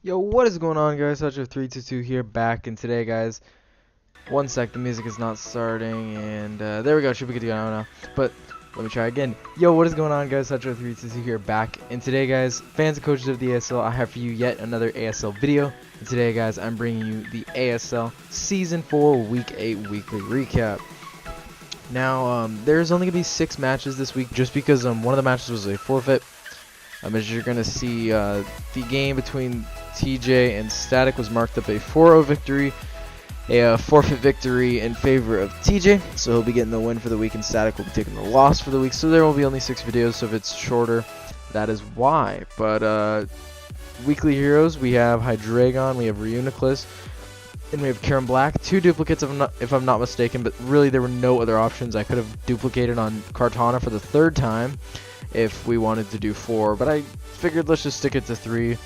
Yo, what is going on, guys? Toucher322 here, back, and today, guys, one sec, the music is not starting, and there we go, should be good to go now. But let me try again. Yo, what is going on, guys? Toucher322 here, back, and today, guys, fans and coaches of the ASL, I have for you yet another ASL video. And today, guys, I'm bringing you the ASL Season 4 Week 8 weekly recap. Now, there's only gonna be 6 matches this week, just because one of the matches was a forfeit. As you're gonna see, the game between TJ and Static was marked up a 4-0 victory, a forfeit victory in favor of TJ, so he'll be getting the win for the week, and Static will be taking the loss for the week. So there will be only 6 videos, so if it's shorter, that is why. But weekly heroes, we have Hydreigon, we have Reuniclus, and we have Karen Black, 2 duplicates if I'm not mistaken, but really there were no other options. I could have duplicated on Kartana for the 3rd time if we wanted to do 4, but I figured let's just stick it to 3.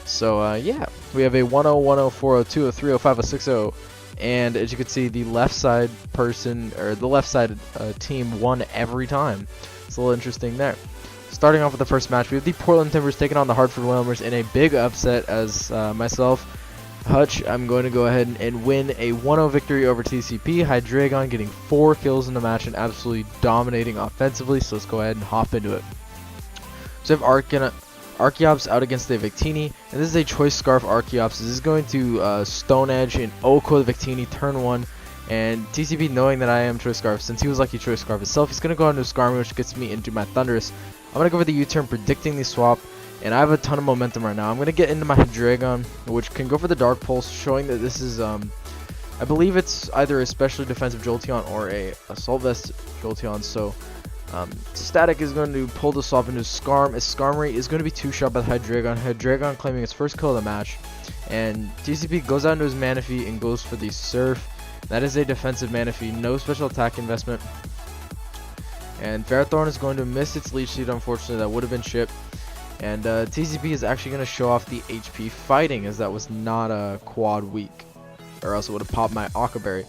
So yeah, we have a 1-0, 1-0, 4-0, 2-0, 3-0, 5-0, 6-0, and as you can see, the left side person, or the left side team won every time. It's a little interesting there. Starting off with the first match, we have the Portland Timbers taking on the Hartford Whalers in a big upset. As myself, Hutch, I'm going to go ahead and win a 1-0 victory over TCP. Hydreigon getting 4 kills in the match and absolutely dominating offensively, so let's go ahead and hop into it. So we have Archeops out against the Victini, and this is a Choice Scarf Archeops. This is going to Stone Edge and Oko the Victini turn 1, and TCP, knowing that I am Choice Scarf, since he was Lucky Choice Scarf himself, he's going to go into Skarmory, which gets me into my Thundurus. I'm going to go for the U-turn, predicting the swap, and I have a ton of momentum right now. I'm going to get into my Hydreigon, which can go for the Dark Pulse, showing that this is, I believe it's either a specially defensive Jolteon or a Assault Vest Jolteon, so Static is going to pull the swap into Skarm, as Skarmory is going to be 2-shot by the Hydreigon. Hydreigon claiming its first kill of the match, and TCP goes out into his Manaphy and goes for the Surf. That is a defensive Manaphy, no special attack investment. And Ferrothorn is going to miss its Leech Seed, unfortunately, that would have been shipped. And TCP is actually going to show off the HP fighting, as that was not a quad week, or else it would have popped my Occaberry.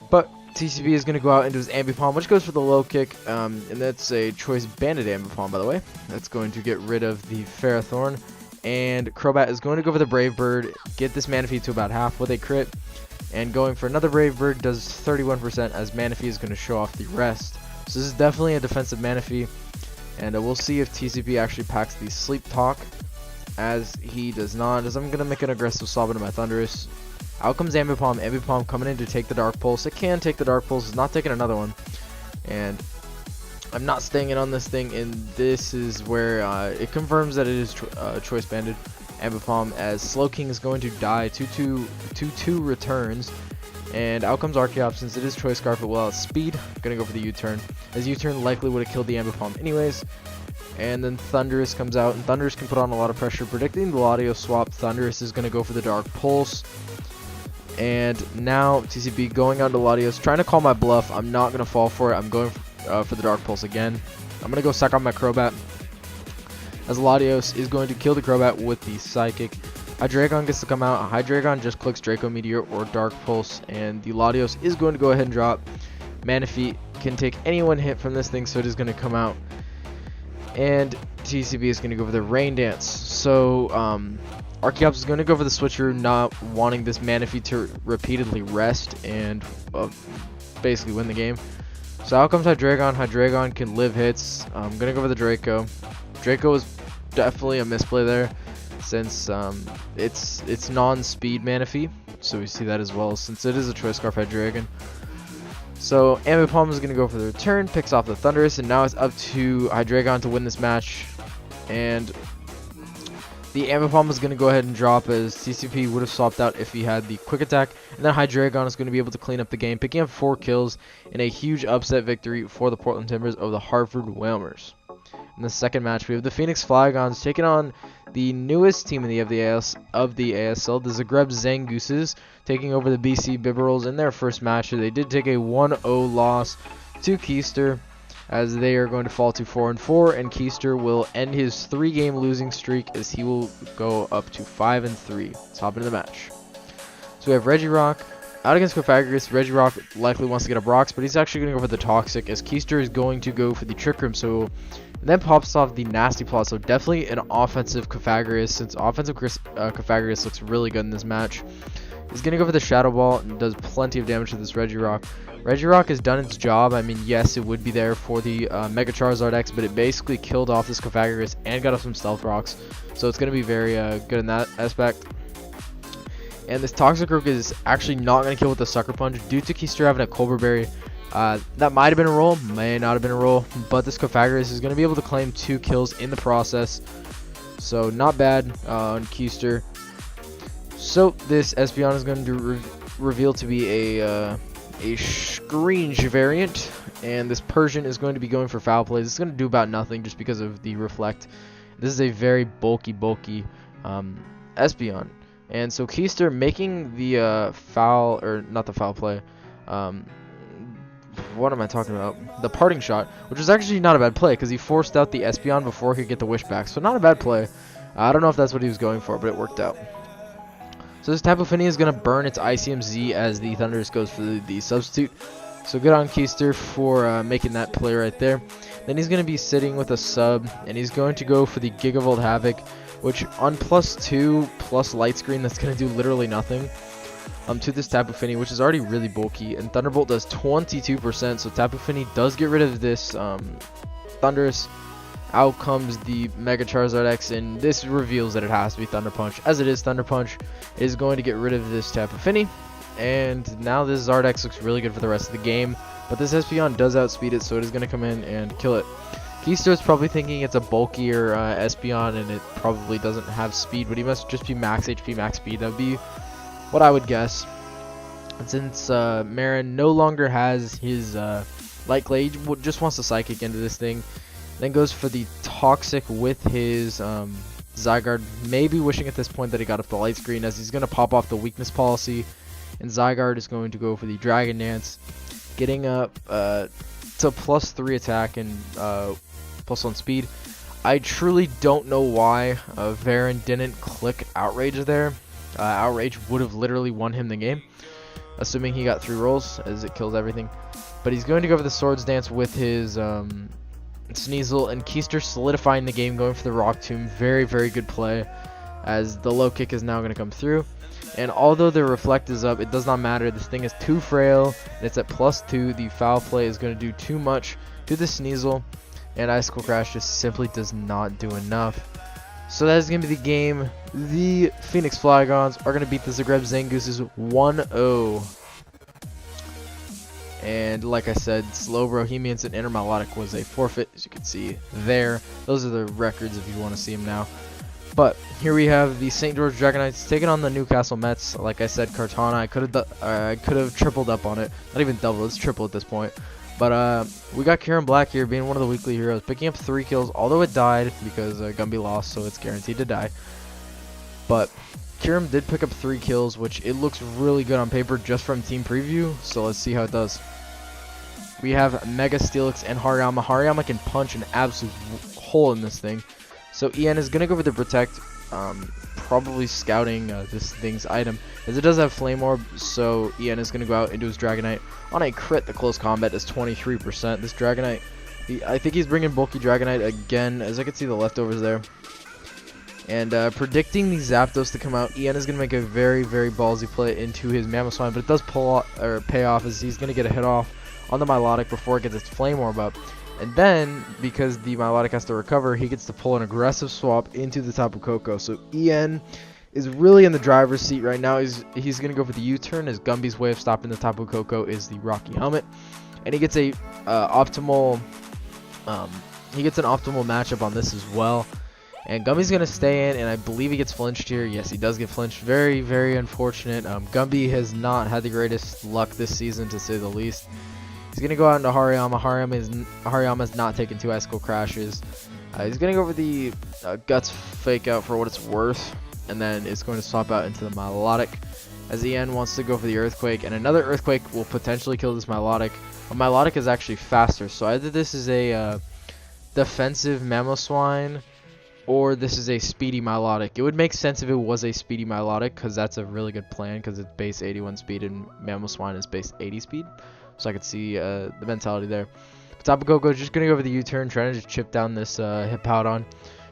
But TCP is going to go out into his Ambipom, which goes for the low kick, and that's a Choice Bandit Ambipom, by the way. That's going to get rid of the Ferrothorn, and Crobat is going to go for the Brave Bird, get this Manaphy to about half with a crit, and going for another Brave Bird does 31%, as Manaphy is going to show off the rest. So this is definitely a defensive Manaphy, and we'll see if TCP actually packs the Sleep Talk, as he does not, as I'm going to make an aggressive swap into my Thundurus. Out comes Ambipom. Ambipom coming in to take the Dark Pulse. It can take the Dark Pulse. It's not taking another one. And I'm not staying in on this thing. And this is where it confirms that it is Choice Banded Ambipom, as Slowking is going to die. 2-2 returns. And out comes Archeops. Since it is Choice Scarf, it will outspeed. Going to go for the U-turn, as U-turn likely would have killed the Ambipom anyways. And then Thundurus comes out, and Thundurus can put on a lot of pressure. Predicting the Latios swap, Thundurus is going to go for the Dark Pulse. And now TCP going on to Latios, trying to call my bluff. I'm not going to fall for it. I'm going for the Dark Pulse again. I'm going to go suck on my Crobat, as Latios is going to kill the Crobat with the Psychic. Hydreigon gets to come out. Hydreigon just clicks Draco Meteor or Dark Pulse, and the Latios is going to go ahead and drop. Manaphy can take any one hit from this thing, so it is going to come out. And TCP is going to go for the Rain Dance. So Archeops is going to go for the switcher, not wanting this Manaphy to repeatedly rest and basically win the game. So out comes Hydreigon. Hydreigon can live hits. I'm going to go for the Draco. Draco is definitely a misplay there, since it's non-speed Manaphy. So we see that as well, since it is a Choice Scarf Hydreigon. So Ambipom is going to go for the return, picks off the Thundurus, and now it's up to Hydreigon to win this match. And the Ambipom is going to go ahead and drop, as TCP would have swapped out if he had the Quick Attack. And then Hydreigon is going to be able to clean up the game, picking up 4 kills in a huge upset victory for the Portland Timbers over the Hartford Whalers. In the second match, we have the Phoenix Flygons taking on the newest team in the ASL, the Zagreb Zangooses, taking over the BC Bibberals in their first match. They did take a 1-0 loss to Keister, as they are going to fall to 4-4, and Keister will end his 3-game losing streak, as he will go up to 5-3. Let's hop into the match. So we have Regirock Out against Pythagoras, Regirock likely wants to get up rocks, but he's actually going to go for the Toxic, as Keister is going to go for the Trick Room, so and then pops off the Nasty Plot. So definitely an offensive Pythagoras, since offensive Pythagoras looks really good in this match. He's going to go for the Shadow Ball and does plenty of damage to this Regirock. Regirock has done its job. I mean, yes, it would be there for the Mega Charizard X, but it basically killed off this Pythagoras and got off some Stealth Rocks. So it's going to be very good in that aspect. And this Toxic Rook is actually not going to kill with the Sucker Punch due to Keister having a Colbur Berry. That might have been a roll, may not have been a roll, but this Pythagoras is going to be able to claim 2 kills in the process. So not bad on Keister. So this Espeon is going to reveal to be a Screenge variant, and this Persian is going to be going for foul plays. It's going to do about nothing just because of the Reflect. This is a very bulky Espeon. And so Keister making the foul, or not the foul play, what am I talking about? The parting shot, which was actually not a bad play because he forced out the Espeon before he could get the wish back. So not a bad play. I don't know if that's what he was going for, but it worked out. So this Tapu Fini is going to burn its ICMZ as the Thundurus goes for the substitute. So good on Keister for making that play right there. Then he's going to be sitting with a sub, and he's going to go for the Gigavolt Havoc, which on +2 plus Light Screen, that's going to do literally nothing to this Tapu Fini, which is already really bulky. And Thunderbolt does 22%, so Tapu Fini does get rid of this Thundurus. Out comes the Mega Charizard X, and this reveals that it has to be Thunder Punch. As it is Thunder Punch, it is going to get rid of this Tapu Fini. And now this Zardex looks really good for the rest of the game. But this Espeon does outspeed it, so it is going to come in and kill it. Keister is probably thinking it's a bulkier Espeon, and it probably doesn't have speed, but he must just be max HP, max speed. That would be what I would guess. And since Marin no longer has his Light Clay, he just wants to Psychic into this thing. Then goes for the Toxic with his Zygarde, maybe wishing at this point that he got up the Light Screen, as he's going to pop off the Weakness Policy. And Zygarde is going to go for the Dragon Dance, getting up to +3 attack and +1 speed. I truly don't know why Varen didn't click Outrage there. Outrage would have literally won him the game, assuming he got 3 rolls, as it kills everything. But he's going to go for the Swords Dance with his Sneasel, and Keister solidifying the game, going for the Rock Tomb. Very, very good play, as the low kick is now going to come through. And although the Reflect is up, it does not matter. This thing is too frail, and it's at +2. The foul play is going to do too much to the Sneasel, and Icicle Crash just simply does not do enough. So that is going to be the game. The Phoenix Flygons are going to beat the Zagreb Zangooses 1-0. And like I said, Slow Bohemians and Inner Melodic was a forfeit, as you can see there. Those are the records if you want to see them now. But here we have the St. George Dragonites taking on the Newcastle Mets. Like I said, Kartana, I could have tripled up on it. Not even double, it's triple at this point. But we got Kieran Black here being one of the weekly heroes, picking up 3 kills, although it died because Gumby lost, so it's guaranteed to die. But Kieran did pick up 3 kills, which it looks really good on paper just from team preview, so let's see how it does. We have Mega Steelix and Hariyama. Hariyama can punch an absolute hole in this thing. So EN is going to go for the Protect, probably scouting this thing's item, as it does have Flame Orb, so EN is going to go out into his Dragonite. On a crit, the close combat is 23%. This Dragonite, I think he's bringing bulky Dragonite again, as I can see the leftovers there. And predicting the Zapdos to come out, EN is going to make a very, very ballsy play into his Mamoswine, but it does pay off, as he's going to get a hit off on the Milotic before it gets its Flame Orb up. And then, because the Milotic has to recover, he gets to pull an aggressive swap into the Tapu Koko. So EN is really in the driver's seat right now. He's going to go for the U-turn, as Gumby's way of stopping the Tapu Koko is the Rocky Helmet. And he gets a optimal matchup on this as well. And Gumby's going to stay in, and I believe he gets flinched here. Yes, he does get flinched. Very, very unfortunate. Gumby has not had the greatest luck this season, to say the least. He's going to go out into Hariyama. Hariyama's not taking 2 Icicle Crashes. He's going to go for the Guts Fake Out for what it's worth. And then it's going to swap out into the Milotic, as EN wants to go for the Earthquake. And another Earthquake will potentially kill this Milotic. A Milotic is actually faster. So either this is a defensive Mamoswine, or this is a speedy Milotic. It would make sense if it was a speedy Milotic, because that's a really good plan, because it's base 81 speed and Mamoswine is base 80 speed. So I could see the mentality there. But Tapu Koko just going to go for the U-turn, trying to just chip down this Hippowdon.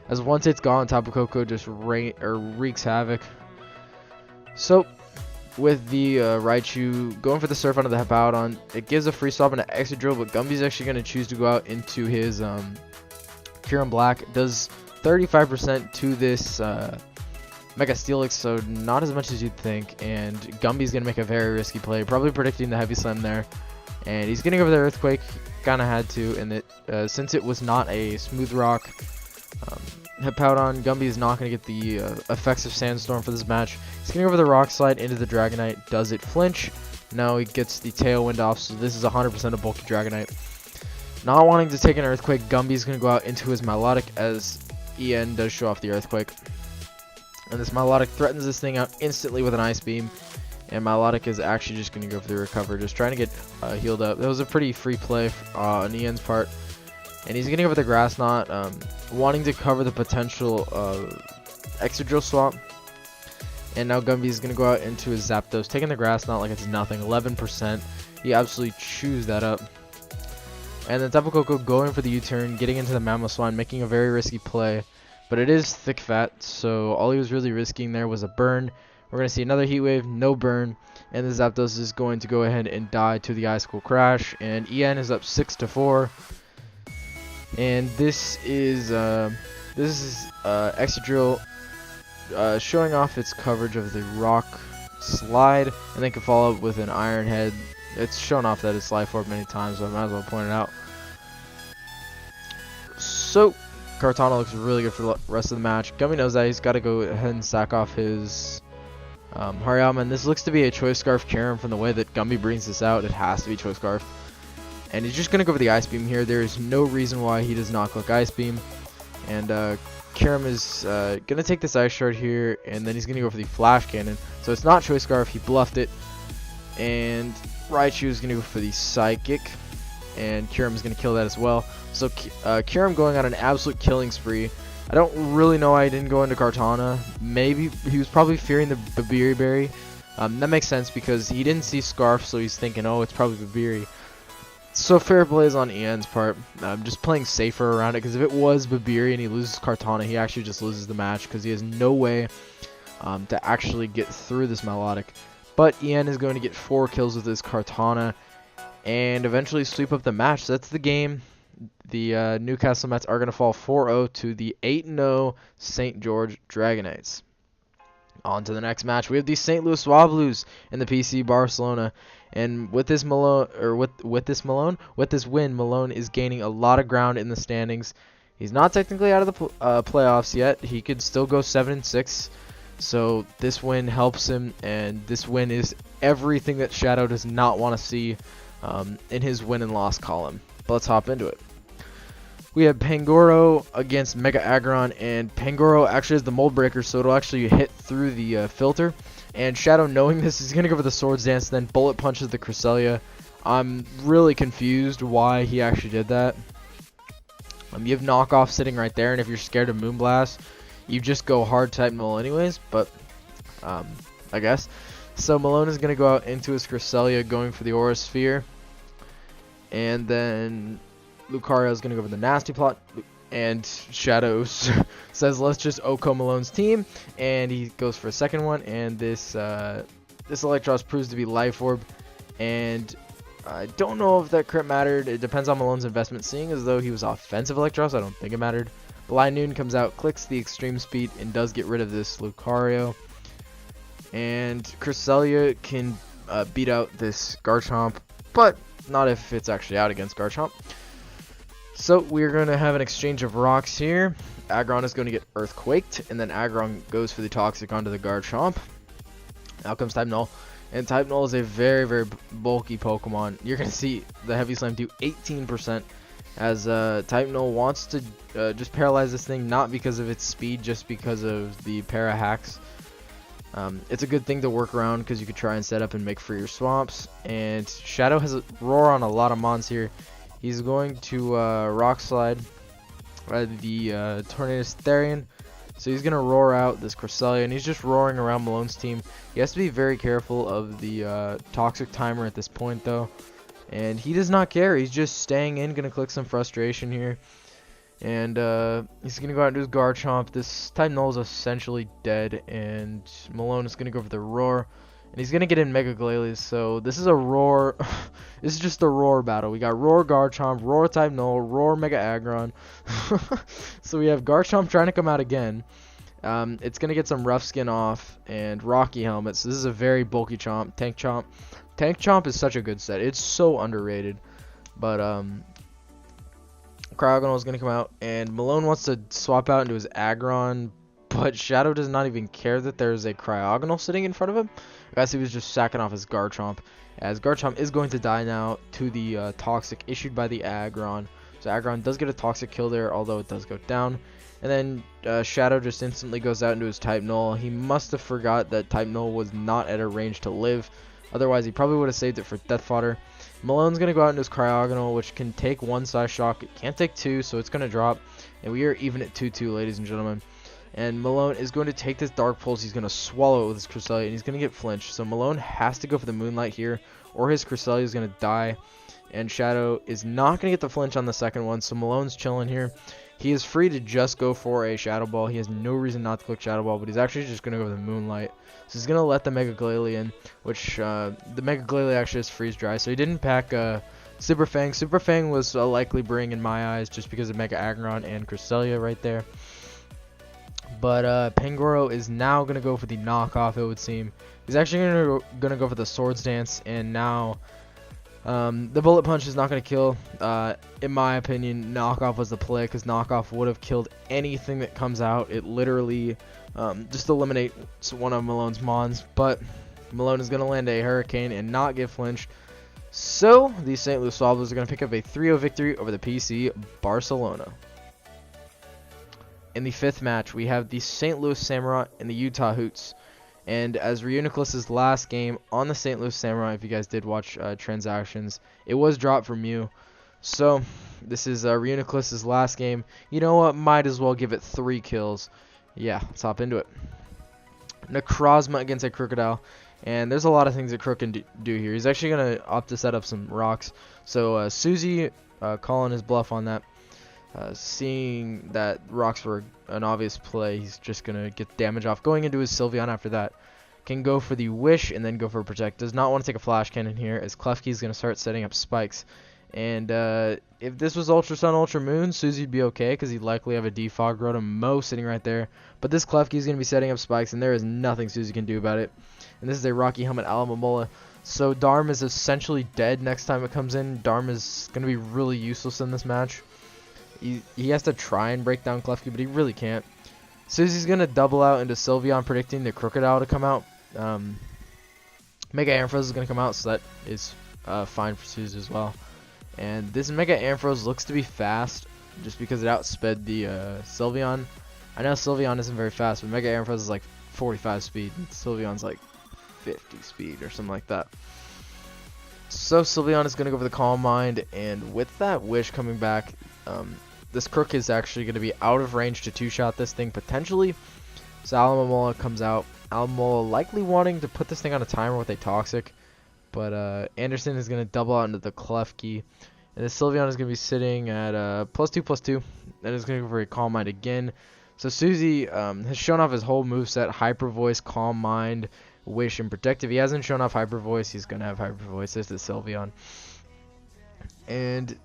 As once it's gone, Tapu Koko just wreaks havoc. So with the Raichu going for the Surf onto the Hippowdon, it gives a free swap and an extra drill, but Gumby's actually going to choose to go out into his Kyurem Black. It does 35% to this Mega Steelix, so not as much as you'd think, and Gumby's going to make a very risky play, probably predicting the Heavy Slam there, and he's going to go for the Earthquake, kind of had to, and since it was not a Smooth Rock Hippowdon, Gumby is not going to get the effects of Sandstorm for this match. He's going to go for the Rock Slide into the Dragonite. Does it flinch? No, he gets the Tailwind off, so this is 100% a bulky Dragonite. Not wanting to take an Earthquake, Gumby's going to go out into his Milotic as EN does show off the Earthquake. And this Milotic threatens this thing out instantly with an Ice Beam. And Milotic is actually just going to go for the Recover, just trying to get healed up. That was a pretty free play on EN's part. And he's going to go for the Grass Knot, wanting to cover the potential Excadrill swap. And now Gumby is going to go out into his Zapdos, taking the Grass Knot like it's nothing, 11%. He absolutely chews that up. And then Tapu Koko going for the U-turn, getting into the Mamoswine, making a very risky play. But it is Thick Fat, so all he was really risking there was a burn. We're going to see another Heat Wave, no burn. And the Zapdos is going to go ahead and die to the Icicle Crash. And EN is up 6-4. And this is Excadrill showing off its coverage of the Rock Slide, and then can follow up with an Iron Head. It's shown off that it's Life Orb many times, so I might as well point it out. So Kartana looks really good for the rest of the match. Gumby knows that he's got to go ahead and sack off his Hariyama, and this looks to be a Choice Scarf Kyurem from the way that Gumby brings this out. It has to be Choice Scarf. And he's just going to go for the Ice Beam here. There is no reason why he does not click Ice Beam. And Kyurem is going to take this Ice Shard here, and then he's going to go for the Flash Cannon. So it's not Choice Scarf, he bluffed it. And Raichu is going to go for the Psychic, and Kyurem is going to kill that as well. So Kyurem going on an absolute killing spree. I don't really know why he didn't go into Kartana. Maybe he was probably fearing the Babiri Berry. That makes sense because he didn't see Scarf, so he's thinking, oh, it's probably Babiri. So fair play is on Ian's part. Just playing safer around it, because if it was Babiri and he loses Kartana, he actually just loses the match because he has no way to actually get through this Milotic. But Ian is going to get 4 kills with his Kartana and eventually sweep up the match. So that's the game. The Newcastle Mets are going to fall 4-0 to the 8-0 St. George Dragonites. On to the next match. We have the St. Louis Swablues in the PC Barcelona. And with this win, Malone is gaining a lot of ground in the standings. He's not technically out of the playoffs yet. He could still go 7-6. So this win helps him, and this win is everything that Shadow does not want to see in his win and loss column. But let's hop into it. We have Pangoro against Mega Aggron, and Pangoro actually has the Mold Breaker, so it'll actually hit through the filter. And Shadow, knowing this, is going to go for the Swords Dance, then Bullet Punches the Cresselia. I'm really confused why he actually did that. You have Knockoff sitting right there, and if you're scared of Moonblast, you just go hard type Null anyways, but I guess. So Malone is going to go out into his Cresselia, going for the Aura Sphere. And then Lucario is going to go for the Nasty Plot. And Shadows says, let's just Oko Malone's team. And he goes for a second one. And this Electros proves to be Life Orb. And I don't know if that crit mattered. It depends on Malone's investment. Seeing as though he was offensive Electros, I don't think it mattered. Noon comes out, clicks the Extreme Speed, and does get rid of this Lucario. And Cresselia can beat out this Garchomp, but not if it's actually out against Garchomp. So we're going to have an exchange of rocks here. Aggron is going to get Earthquaked, and then Aggron goes for the Toxic onto the Garchomp. Out comes Type Null. And Type Null is a very, very bulky Pokemon. You're going to see the Heavy Slam do 18%. As Type Null wants to just paralyze this thing, not because of its speed, just because of the para hacks. It's a good thing to work around because you could try and set up and make free your swamps. And Shadow has a Roar on a lot of mons here. He's going to Rock Slide the Tornadus Therian. So he's going to roar out this Cresselia, and he's just roaring around Malone's team. He has to be very careful of the Toxic Timer at this point, though. And he does not care. He's just staying in, going to click some Frustration here. And he's going to go out and do his Garchomp. This type Null is essentially dead, and Malone is going to go for the Roar. And he's going to get in Mega Glalie, so this is a Roar. This is just a Roar battle. We got Roar Garchomp, Roar type Null, Roar Mega Aggron. So we have Garchomp trying to come out again. It's going to get some Rough Skin off and Rocky Helmet. So this is a very bulky Chomp. Tank Chomp. Tank Chomp is such a good set. It's so underrated. But Cryogonal is going to come out, and Malone wants to swap out into his Aggron, but Shadow does not even care that there's a Cryogonal sitting in front of him. I guess he was just sacking off his Garchomp, as Garchomp is going to die now to the Toxic issued by the Aggron. So Aggron does get a Toxic kill there, although it does go down. And then Shadow just instantly goes out into his Type Null. He must have forgot that Type Null was not at a range to live. Otherwise, he probably would have saved it for Death Fodder. Malone's going to go out into his Cryogonal, which can take one Psy Shock. It can't take two, so it's going to drop. And we are even at 2-2, ladies and gentlemen. And Malone is going to take this Dark Pulse. He's going to swallow it with his Cresselia, and he's going to get flinched. So Malone has to go for the Moonlight here, or his Cresselia is going to die. And Shadow is not going to get the flinch on the second one, so Malone's chilling here. He is free to just go for a Shadow Ball. He has no reason not to click Shadow Ball, but he's actually just going to go for the Moonlight. So he's going to let the Mega Glalie in, which the Mega Glalie actually is Freeze Dry. So he didn't pack Super Fang. Super Fang was a likely bring in my eyes just because of Mega Aggron and Cresselia right there. But Pangoro is now going to go for the knockoff, it would seem. He's actually going to go for the Swords Dance, and now the Bullet Punch is not going to kill. In my opinion, knockoff was the play, because knockoff would have killed anything that comes out. It literally just eliminates one of Malone's Mons, but Malone is going to land a Hurricane and not get flinched. So the St. Louis Swabblers are going to pick up a 3-0 victory over the PC Barcelona. In the fifth match, we have the St. Louis Samurai and the Utah Hoots. And as Reuniclus's last game on the St. Louis Samurai, if you guys did watch transactions, it was dropped from Mew. So this is Reuniclus's last game. You know what? Might as well give it 3 kills. Yeah, let's hop into it. Necrozma against a Crocodile. And there's a lot of things that Crook can do here. He's actually going to opt to set up some rocks. So Suzy calling his bluff on that. Seeing that rocks were an obvious play, he's just going to get damage off. Going into his Sylveon after that. Can go for the Wish and then go for Protect. Does not want to take a Flash Cannon here, as Klefki is going to start setting up spikes. And if this was Ultra Sun, Ultra Moon, Susie'd be okay, because he'd likely have a Defog Rotom Mo sitting right there. But this Klefki is going to be setting up spikes, and there is nothing Susie can do about it. And this is a Rocky Helmet Alamomola. So Darm is essentially dead next time it comes in. Darm is going to be really useless in this match. He has to try and break down Klefki, but he really can't. Susie's going to double out into Sylveon, predicting the Crocodile to come out. Mega Ampharos is going to come out, so that is fine for Susie as well. And this Mega Ampharos looks to be fast, just because it outsped the Sylveon. I know Sylveon isn't very fast, but Mega Ampharos is like 45 speed, and Sylveon's like 50 speed or something like that. So Sylveon is going to go for the Calm Mind, and with that Wish coming back, this Crook is actually going to be out of range to two-shot this thing potentially. So Alamomola comes out. Alamomola likely wanting to put this thing on a timer with a Toxic, but Anderson is going to double out into the Klefki, and the Sylveon is going to be sitting at +2/+2, and it's going to go for a Calm Mind again. So Suzy has shown off his whole moveset: Hyper Voice, Calm Mind, Wish, and Protect. If he hasn't shown off Hyper Voice, he's going to have Hyper Voice as the Sylveon. And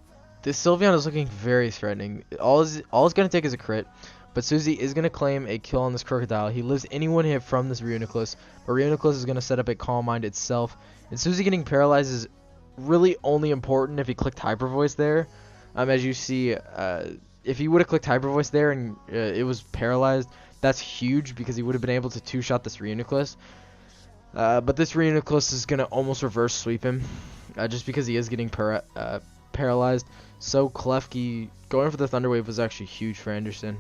this Sylveon is looking very threatening. All it's going to take is a crit, but Suzy is going to claim a kill on this Crocodile. He lives any one hit from this Reuniclus, but Reuniclus is going to set up a Calm Mind itself. And Suzy getting paralyzed is really only important if he clicked Hyper Voice there. As you see, if he would have clicked Hyper Voice there and it was paralyzed, that's huge, because he would have been able to two-shot this Reuniclus. But this Reuniclus is going to almost reverse sweep him, just because he is getting paralyzed. So Klefki going for the Thunder Wave was actually huge for Anderson.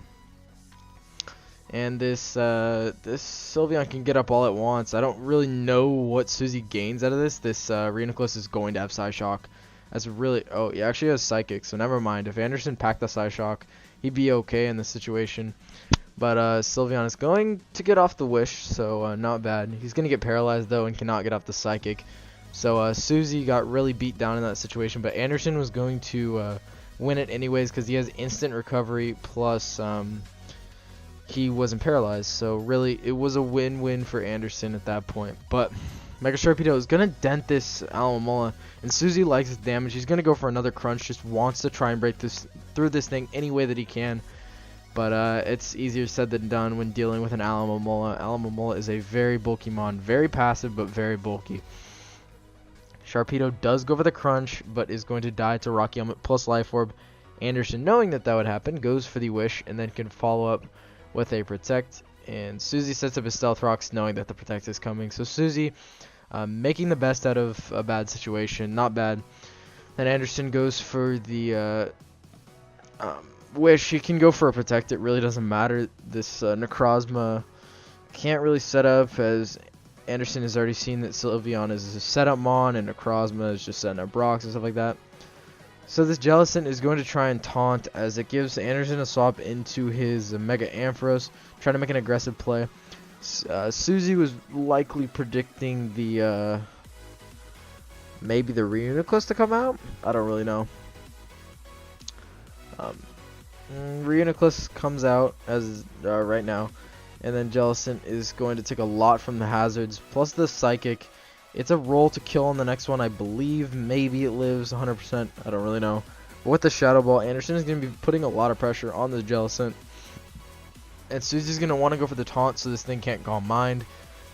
And this Sylveon can get up all at once. I don't really know what Suzy gains out of this. This Reuniclus is going to have Psyshock. That's really... Oh, he actually has Psychic, so never mind. If Anderson packed the Psyshock, he'd be okay in this situation. But Sylveon is going to get off the Wish, so not bad. He's going to get paralyzed, though, and cannot get off the Psychic. So Suzy got really beat down in that situation, but Anderson was going to win it anyways because he has instant recovery, plus he wasn't paralyzed. So really, it was a win-win for Anderson at that point. But Mega Sharpedo is going to dent this Alomomola, and Suzy likes his damage. He's going to go for another Crunch, just wants to try and break this through this thing any way that he can. But it's easier said than done when dealing with an Alomomola. Alomomola is a very bulky mon, very passive but very bulky. Sharpedo does go for the Crunch, but is going to die to Rocky Helmet plus Life Orb. Anderson, knowing that that would happen, goes for the Wish, and then can follow up with a Protect. And Suzy sets up his Stealth Rocks, knowing that the Protect is coming. So Suzy making the best out of a bad situation, not bad. Then Anderson goes for the Wish. He can go for a Protect, it really doesn't matter. This Necrozma can't really set up, as Anderson has already seen that Sylveon is a setup mon and Necrozma is just setting up Brox and stuff like that. So this Jellicent is going to try and taunt, as it gives Anderson a swap into his Mega Ampharos, trying to make an aggressive play. Suzy was likely predicting the maybe the Reuniclus to come out. I don't really know. Reuniclus comes out as right now, and then Jellicent is going to take a lot from the hazards plus the Psychic. It's a roll to kill on the next one, I believe. Maybe it lives 100%. I don't really know. But with the Shadow Ball, Anderson is going to be putting a lot of pressure on the Jellicent. And Suzy's going to want to go for the taunt so this thing can't Calm Mind.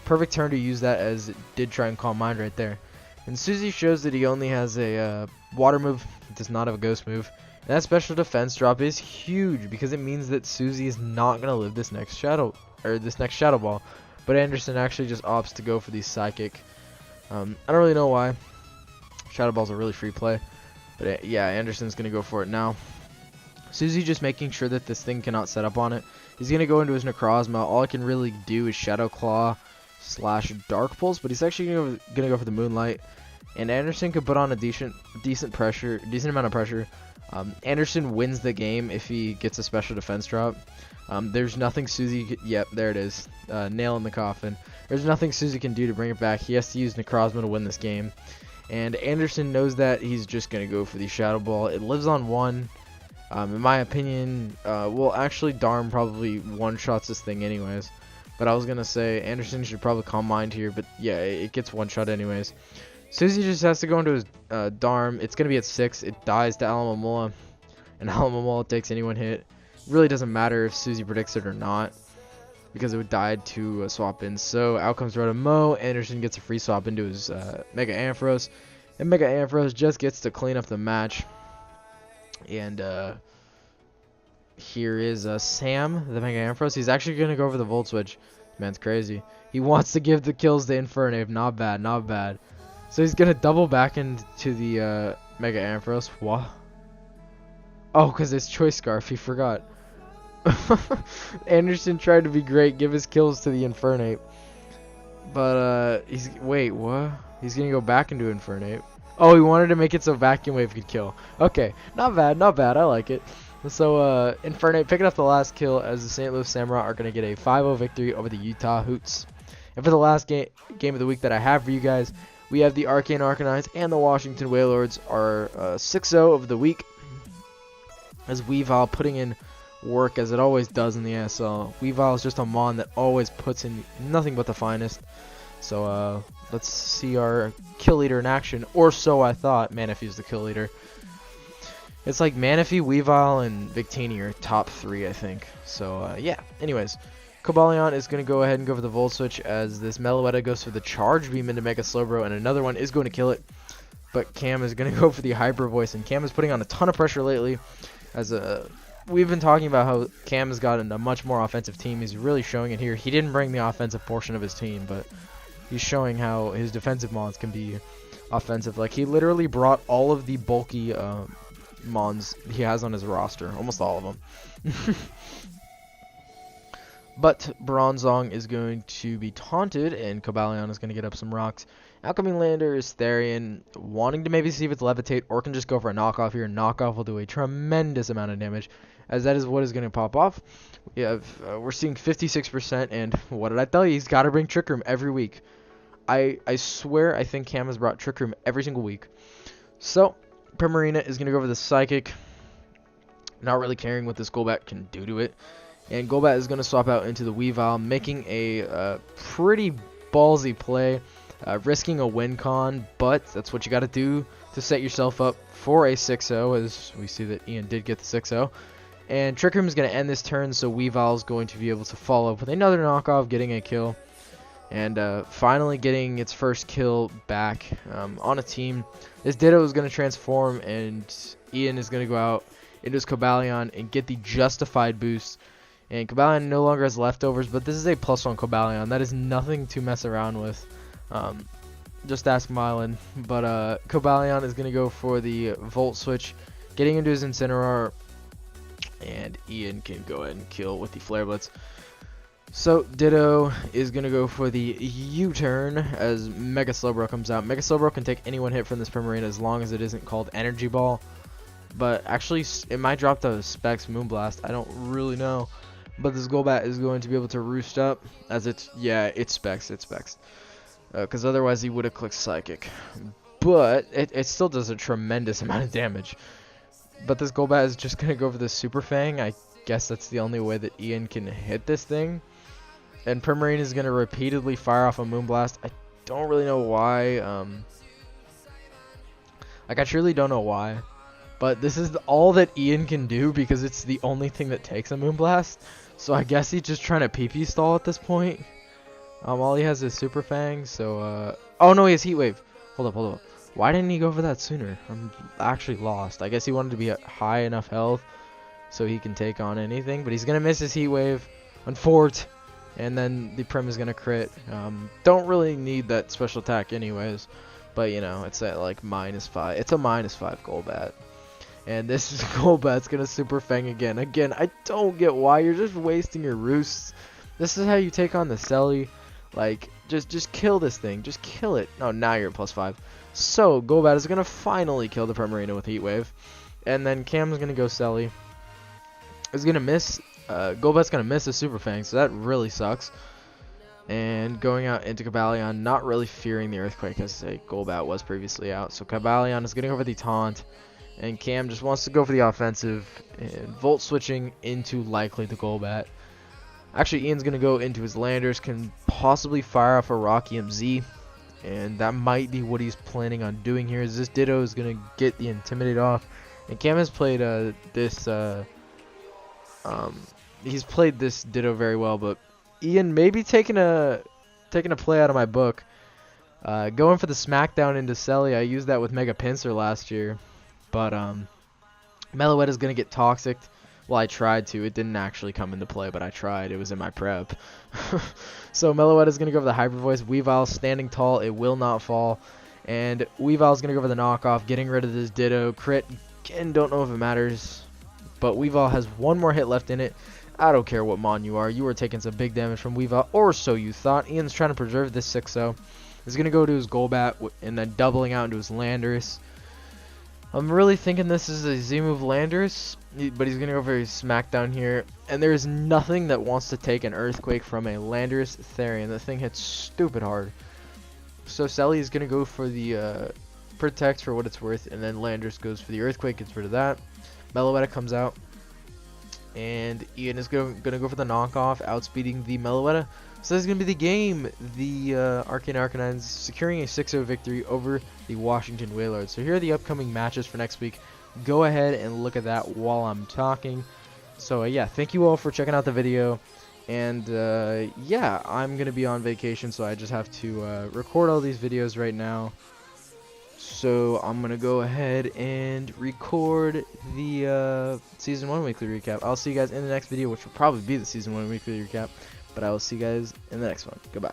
Perfect turn to use that, as it did try and Calm Mind right there. And Suzy shows that he only has a Water move. He does not have a Ghost move. And that special defense drop is huge, because it means that Suzy is not going to live this next Shadow Ball. But Anderson actually just opts to go for the Psychic. I don't really know why. Shadow Ball's a really free play. But yeah, Anderson's going to go for it now. Suzy just making sure that this thing cannot set up on it. He's going to go into his Necrozma. All I can really do is Shadow Claw / Dark Pulse, but he's actually going to go for the Moonlight. And Anderson could put on a decent amount of pressure. Anderson wins the game if he gets a special defense drop. There's nothing Suzy yep, there it is. Nail in the coffin. There's nothing Suzy can do to bring it back. He has to use Necrozma to win this game. And Anderson knows that. He's just going to go for the Shadow Ball. It lives on 1. In my opinion, well, actually, Darm probably one-shots this thing anyways. But I was going to say Anderson should probably Calm Mind here. But yeah, it gets one-shot anyways. Suzy just has to go into his Darm. It's going to be at 6. It dies to Alomomola. And Alomomola takes any one hit. Really doesn't matter if Suzy predicts it or not, because it would die to swap in. So out comes Rotom-Mow. Anderson gets a free swap into his Mega Ampharos, and Mega Ampharos just gets to clean up the match. And here is Sam, the Mega Ampharos. He's actually going to go for the Volt Switch. Man's crazy. He wants to give the kills to Infernape. Not bad, not bad. So he's going to double back into the Mega Ampharos. What? Oh, because it's Choice Scarf. He forgot. Anderson tried to be great, give his kills to the Infernape. But, wait, what? He's going to go back into Infernape. Oh, he wanted to make it so Vacuum Wave could kill. Okay, not bad, not bad. I like it. So, Infernape picking up the last kill, as the St. Louis Samurai are going to get a 5-0 victory over the Utah Hoots. And for the last game of the week that I have for you guys, we have the Arcane Organized and the Washington Wailords are 6-0 of the week, as Weavile putting in work as it always does in the ASL. Weavile is just a mon that always puts in nothing but the finest. So let's see our kill leader in action, or so I thought. Manaphy's the kill leader. It's like Manaphy, Weavile, and Victini are top 3, I think. So yeah, anyways, Cobalion is going to go ahead and go for the Volt Switch, as this Meloetta goes for the Charge Beam into Mega Slowbro, and another one is going to kill it. But Cam is going to go for the Hyper Voice, and Cam is putting on a ton of pressure lately. As we've been talking about how Cam has gotten a much more offensive team. He's really showing it here. He didn't bring the offensive portion of his team, but he's showing how his defensive mons can be offensive. Like, he literally brought all of the bulky mons he has on his roster. Almost all of them. But Bronzong is going to be taunted, and Cobalion is going to get up some rocks. Outcoming lander is Therian, wanting to maybe see if it's levitate, or can just go for a knockoff here. Knockoff will do a tremendous amount of damage, as that is what is going to pop off. We're seeing 56%, and what did I tell you? He's got to bring Trick Room every week. I swear I think Cam has brought Trick Room every single week. So, Primarina is going to go for the Psychic, not really caring what this Golbat can do to it. And Golbat is going to swap out into the Weavile, making a pretty ballsy play, risking a win con, but that's what you got to do to set yourself up for a 6-0, as we see that Ian did get the 6-0. And Trick Room is going to end this turn, so Weavile is going to be able to follow up with another knockoff, getting a kill. And finally getting its first kill back on a team. This Ditto is going to transform, and Ian is going to go out into his Cobalion and get the justified boost. And Cobalion no longer has leftovers, but this is a +1 Cobalion. That is nothing to mess around with. Just ask Mylan. But Cobalion is going to go for the Volt Switch, getting into his Incineroar. And Ian can go ahead and kill with the Flare Blitz. So Ditto is going to go for the U-turn as Mega Slowbro comes out. Mega Slowbro can take any one hit from this Primarina as long as it isn't called Energy Ball. But actually, it might drop the Specs Moonblast. I don't really know. But this Golbat is going to be able to roost up as it's Specs. Because otherwise he would have clicked Psychic. But it still does a tremendous amount of damage. But this Golbat is just going to go for the Super Fang. I guess that's the only way that Ian can hit this thing. And Primarina is going to repeatedly fire off a Moonblast. I don't really know why. I truly don't know why. But this is all that Ian can do because it's the only thing that takes a Moonblast. So I guess he's just trying to PP stall at this point. All he has is Super Fang. So, oh no, he has Heat Wave. Hold up. Why didn't he go for that sooner? I'm actually lost. I guess he wanted to be at high enough health so he can take on anything. But he's going to miss his Heat Wave on Fort. And then the Prim is going to crit. Don't really need that special attack anyways. But, you know, it's at like -5. It's a -5 Golbat. And this is Golbat's going to Super Fang again. Again, I don't get why. You're just wasting your roosts. This is how you take on the Selly. Like, just kill this thing. Just kill it. Oh, now you're at +5. So, Golbat is going to finally kill the Primarina with Heat Wave. And then Cam's going to go Selly. Is going to miss. Golbat's going to miss a Super Fang, so that really sucks. And going out into Cobalion, not really fearing the Earthquake as a Golbat was previously out. So, Cobalion is going to go for the Taunt. And Cam just wants to go for the offensive and Volt switching into likely the Golbat. Actually, Ian's going to go into his Landers, can possibly fire off a Rocky MZ. And that might be what he's planning on doing here. Is this Ditto is going to get the Intimidate off. And Cam has played he's played this Ditto very well, but Ian maybe taking a play out of my book. Going for the Smackdown into Selly. I used that with Mega Pinsir last year. But Meloetta is going to get Toxic. Well, I tried to. It didn't actually come into play, but I tried. It was in my prep. So Meloetta is going to go for the Hyper Voice. Weavile standing tall. It will not fall. And Weavile is going to go for the knockoff, getting rid of this Ditto. Crit. Again, don't know if it matters. But Weavile has one more hit left in it. I don't care what Mon you are. You are taking some big damage from Weavile, or so you thought. Ian's trying to preserve this 6-0. He's going to go to his Golbat and then doubling out into his Landorus. I'm really thinking this is a Z-move Landorus, but he's going to go for a Smackdown here. And there is nothing that wants to take an Earthquake from a Landorus Therian. The thing hits stupid hard. So Selly is going to go for the Protect for what it's worth, and then Landorus goes for the Earthquake, gets rid of that. Meloetta comes out, and Ian is going to go for the knockoff, outspeeding the Meloetta. So this is going to be the game. The Arcane Organized securing a 6-0 victory over the Washington Whalers. So here are the upcoming matches for next week. Go ahead and look at that while I'm talking. So yeah, thank you all for checking out the video. And yeah, I'm going to be on vacation, so I just have to record all these videos right now. So I'm going to go ahead and record the Season 1 Weekly Recap. I'll see you guys in the next video, which will probably be the Season 1 Weekly Recap. But I will see you guys in the next one. Goodbye.